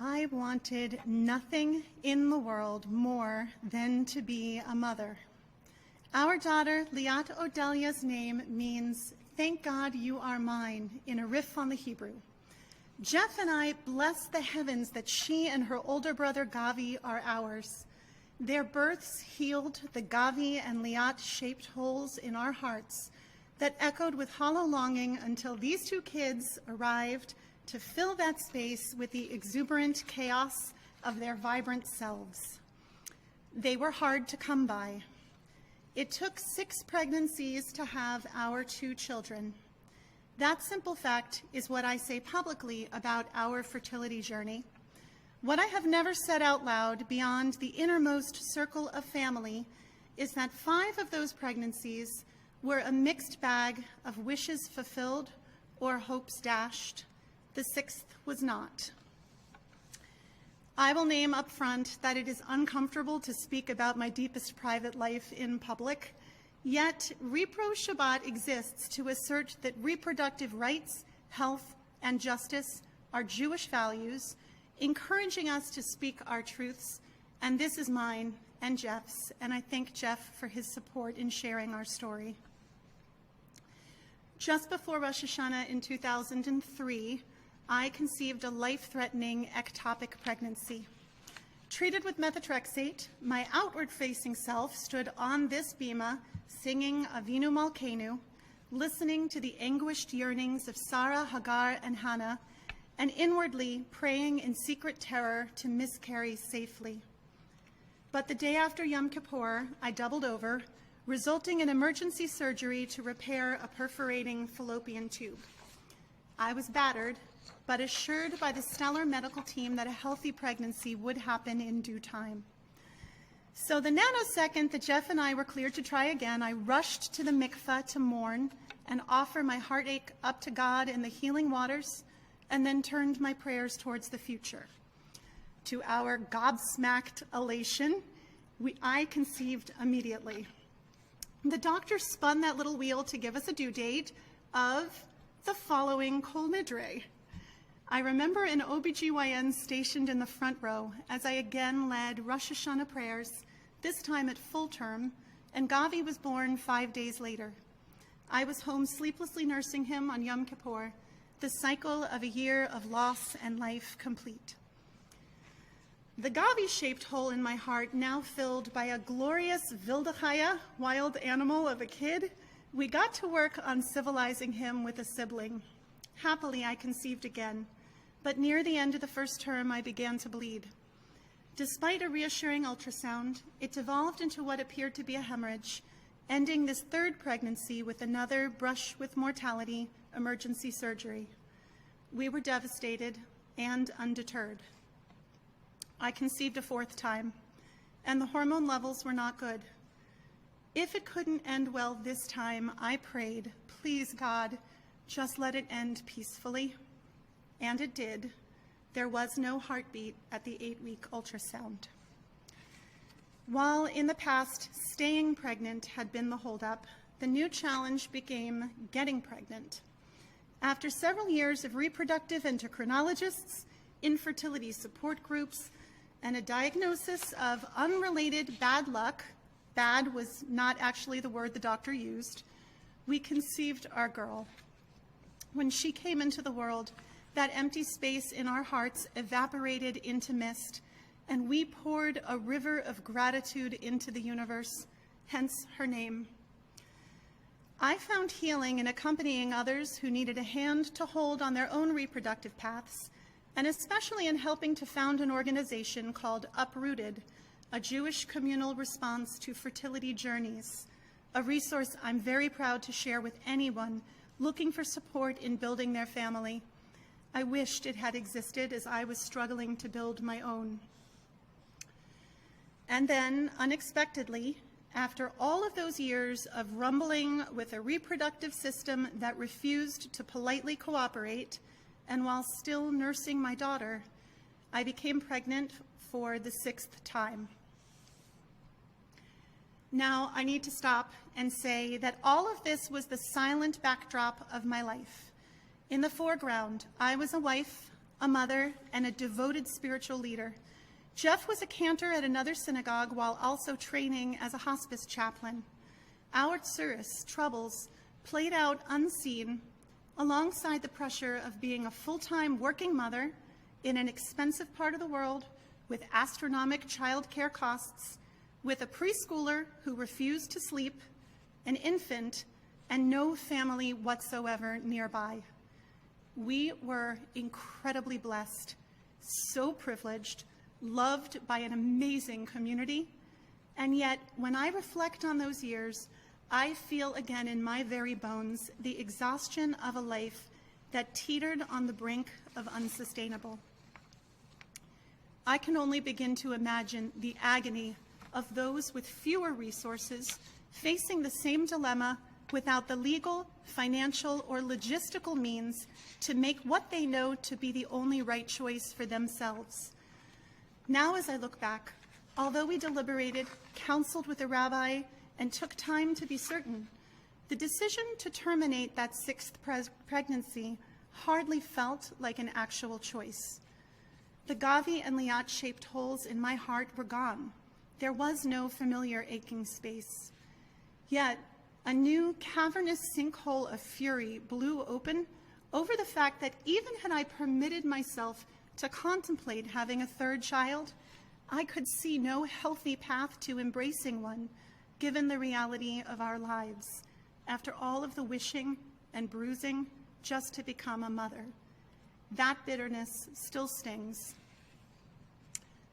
I wanted nothing in the world more than to be a mother. Our daughter, Liat Odelia's name means, "Thank God you are mine," in a riff on the Hebrew. Jeff and I bless the heavens that she and her older brother Gavi are ours. Their births healed the Gavi and Liat-shaped holes in our hearts that echoed with hollow longing until these two kids arrived to fill that space with the exuberant chaos of their vibrant selves. They were hard to come by. It took 6 pregnancies to have our 2 children. That simple fact is what I say publicly about our fertility journey. What I have never said out loud beyond the innermost circle of family is that 5 of those pregnancies were a mixed bag of wishes fulfilled or hopes dashed. The 6th was not. I will name up front that it is uncomfortable to speak about my deepest private life in public, yet Repro Shabbat exists to assert that reproductive rights, health, and justice are Jewish values, encouraging us to speak our truths, and this is mine and Jeff's, and I thank Jeff for his support in sharing our story. Just before Rosh Hashanah in 2003, I conceived a life-threatening ectopic pregnancy. Treated with methotrexate, my outward-facing self stood on this bima, singing Avinu Malkeinu, listening to the anguished yearnings of Sarah, Hagar, and Hannah, and inwardly praying in secret terror to miscarry safely. But the day after Yom Kippur, I doubled over, resulting in emergency surgery to repair a perforating fallopian tube. I was battered, but assured by the stellar medical team that a healthy pregnancy would happen in due time. So the nanosecond that Jeff and I were cleared to try again, I rushed to the mikveh to mourn and offer my heartache up to God in the healing waters, and then turned my prayers towards the future. To our gobsmacked elation, I conceived immediately. The doctor spun that little wheel to give us a due date of the following Kol Nidre. I remember an OBGYN stationed in the front row as I again led Rosh Hashanah prayers, this time at full term, and Gavi was born 5 days later. I was home sleeplessly nursing him on Yom Kippur, the cycle of a year of loss and life complete. The Gavi-shaped hole in my heart, now filled by a glorious Wildechaya, wild animal of a kid, we got to work on civilizing him with a sibling. Happily, I conceived again, but near the end of the first term, I began to bleed. Despite a reassuring ultrasound, it devolved into what appeared to be a hemorrhage, ending this 3rd pregnancy with another brush with mortality emergency surgery. We were devastated and undeterred. I conceived a 4th time, and the hormone levels were not good. If it couldn't end well this time, I prayed, please God, just let it end peacefully. And it did. There was no heartbeat at the 8-week ultrasound. While in the past, staying pregnant had been the holdup, the new challenge became getting pregnant. After several years of reproductive endocrinologists, infertility support groups, and a diagnosis of unrelated bad luck, bad was not actually the word the doctor used, we conceived our girl. When she came into the world, that empty space in our hearts evaporated into mist, and we poured a river of gratitude into the universe, hence her name. I found healing in accompanying others who needed a hand to hold on their own reproductive paths, and especially in helping to found an organization called Uprooted, a Jewish communal response to fertility journeys, a resource I'm very proud to share with anyone looking for support in building their family. I wished it had existed as I was struggling to build my own. And then, unexpectedly, after all of those years of rumbling with a reproductive system that refused to politely cooperate, and while still nursing my daughter, I became pregnant for the 6th time. Now, I need to stop and say that all of this was the silent backdrop of my life. In the foreground, I was a wife, a mother, and a devoted spiritual leader. Jeff was a cantor at another synagogue while also training as a hospice chaplain. Our tsuris, troubles, played out unseen alongside the pressure of being a full-time working mother in an expensive part of the world with astronomical child care costs, with a preschooler who refused to sleep, an infant, and no family whatsoever nearby. We were incredibly blessed, so privileged, loved by an amazing community, and yet when I reflect on those years, I feel again in my very bones the exhaustion of a life that teetered on the brink of unsustainable. I can only begin to imagine the agony of those with fewer resources facing the same dilemma without the legal, financial, or logistical means to make what they know to be the only right choice for themselves. Now, as I look back, although we deliberated, counseled with a rabbi, and took time to be certain, the decision to terminate that sixth pregnancy hardly felt like an actual choice. The Gavi and Liat-shaped holes in my heart were gone. There was no familiar aching space. Yet, a new cavernous sinkhole of fury blew open over the fact that even had I permitted myself to contemplate having a third child, I could see no healthy path to embracing one, given the reality of our lives, after all of the wishing and bruising just to become a mother. That bitterness still stings.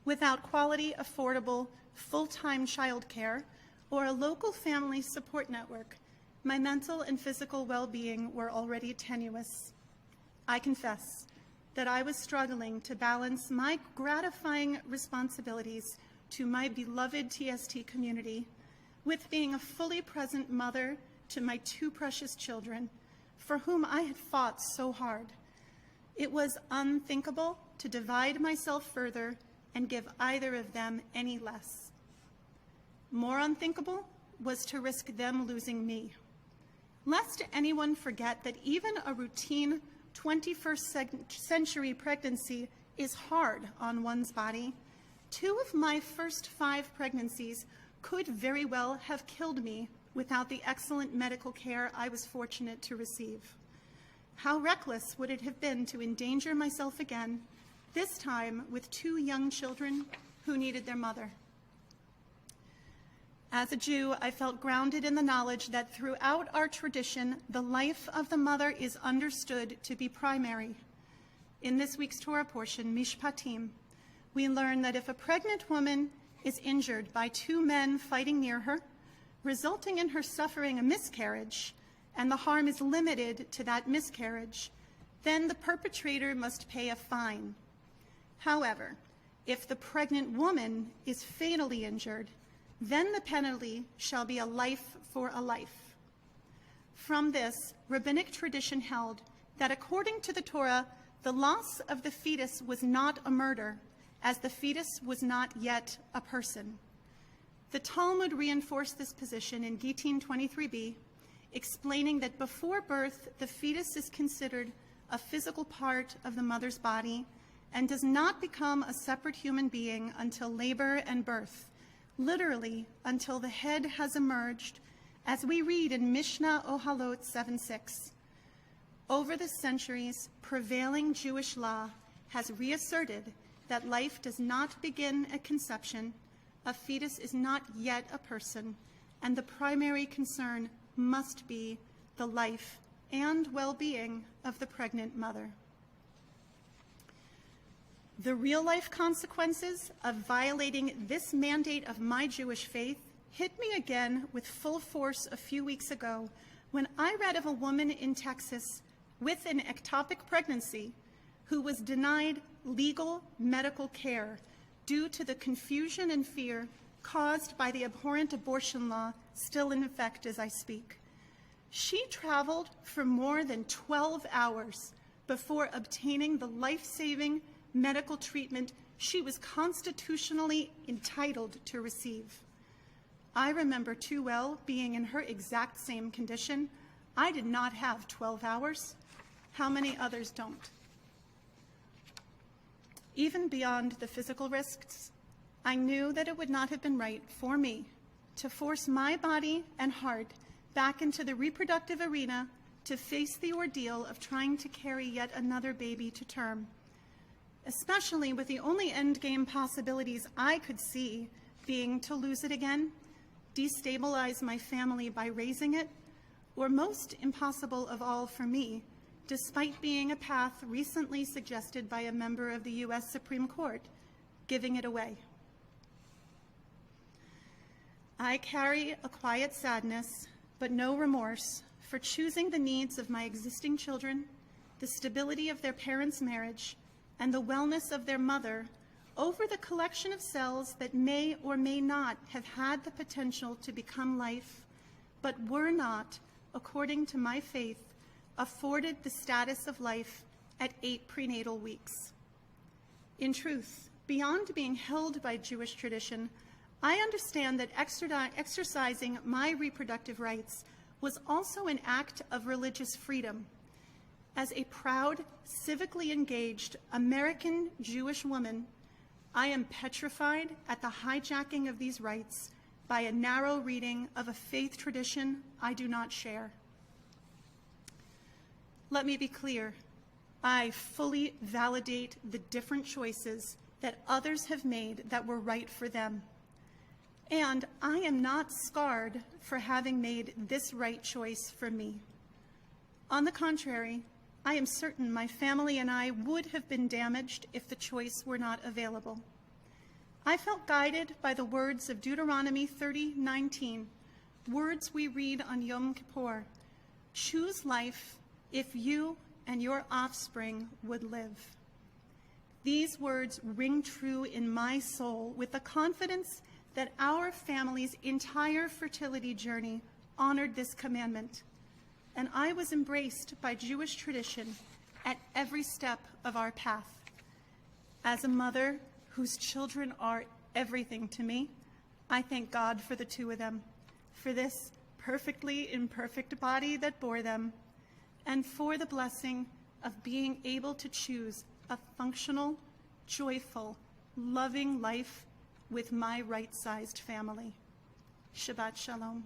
Without quality, affordable, full-time childcare, or a local family support network, my mental and physical well-being were already tenuous. I confess that I was struggling to balance my gratifying responsibilities to my beloved TST community with being a fully present mother to my two precious children, for whom I had fought so hard. It was unthinkable to divide myself further and give either of them any less. More unthinkable was to risk them losing me. Lest anyone forget that even a routine 21st century pregnancy is hard on one's body, 2 of my first 5 pregnancies could very well have killed me without the excellent medical care I was fortunate to receive. How reckless would it have been to endanger myself again, this time with 2 young children who needed their mother. As a Jew, I felt grounded in the knowledge that throughout our tradition, the life of the mother is understood to be primary. In this week's Torah portion, Mishpatim, we learn that if a pregnant woman is injured by 2 men fighting near her, resulting in her suffering a miscarriage, and the harm is limited to that miscarriage, then the perpetrator must pay a fine. However, if the pregnant woman is fatally injured, then the penalty shall be a life for a life. From this, rabbinic tradition held that according to the Torah, the loss of the fetus was not a murder, as the fetus was not yet a person. The Talmud reinforced this position in Gittin 23b, explaining that before birth, the fetus is considered a physical part of the mother's body and does not become a separate human being until labor and birth, literally until the head has emerged, as we read in Mishnah Ohalot 7:6. Over the centuries, prevailing Jewish law has reasserted that life does not begin at conception, a fetus is not yet a person, and the primary concern must be the life and well-being of the pregnant mother. The real-life consequences of violating this mandate of my Jewish faith hit me again with full force a few weeks ago when I read of a woman in Texas with an ectopic pregnancy who was denied legal medical care due to the confusion and fear caused by the abhorrent abortion law still in effect as I speak. She traveled for more than 12 hours before obtaining the life-saving medical treatment she was constitutionally entitled to receive. I remember too well being in her exact same condition. I did not have 12 hours. How many others don't? Even beyond the physical risks, I knew that it would not have been right for me to force my body and heart back into the reproductive arena to face the ordeal of trying to carry yet another baby to term, especially with the only endgame possibilities I could see being to lose it again, destabilize my family by raising it, or most impossible of all for me, despite being a path recently suggested by a member of the U.S. Supreme Court, giving it away. I carry a quiet sadness, but no remorse, for choosing the needs of my existing children, the stability of their parents' marriage, and the wellness of their mother over the collection of cells that may or may not have had the potential to become life, but were not, according to my faith, afforded the status of life at 8 prenatal weeks. In truth, beyond being held by Jewish tradition, I understand that exercising my reproductive rights was also an act of religious freedom. As a proud, civically engaged American Jewish woman, I am petrified at the hijacking of these rights by a narrow reading of a faith tradition I do not share. Let me be clear. I fully validate the different choices that others have made that were right for them. And I am not scarred for having made this right choice for me. On the contrary, I am certain my family and I would have been damaged if the choice were not available. I felt guided by the words of Deuteronomy 30:19, words we read on Yom Kippur. Choose life if you and your offspring would live. These words ring true in my soul with the confidence that our family's entire fertility journey honored this commandment, and I was embraced by Jewish tradition at every step of our path. As a mother whose children are everything to me, I thank God for the two of them, for this perfectly imperfect body that bore them, and for the blessing of being able to choose a functional, joyful, loving life with my right-sized family. Shabbat Shalom.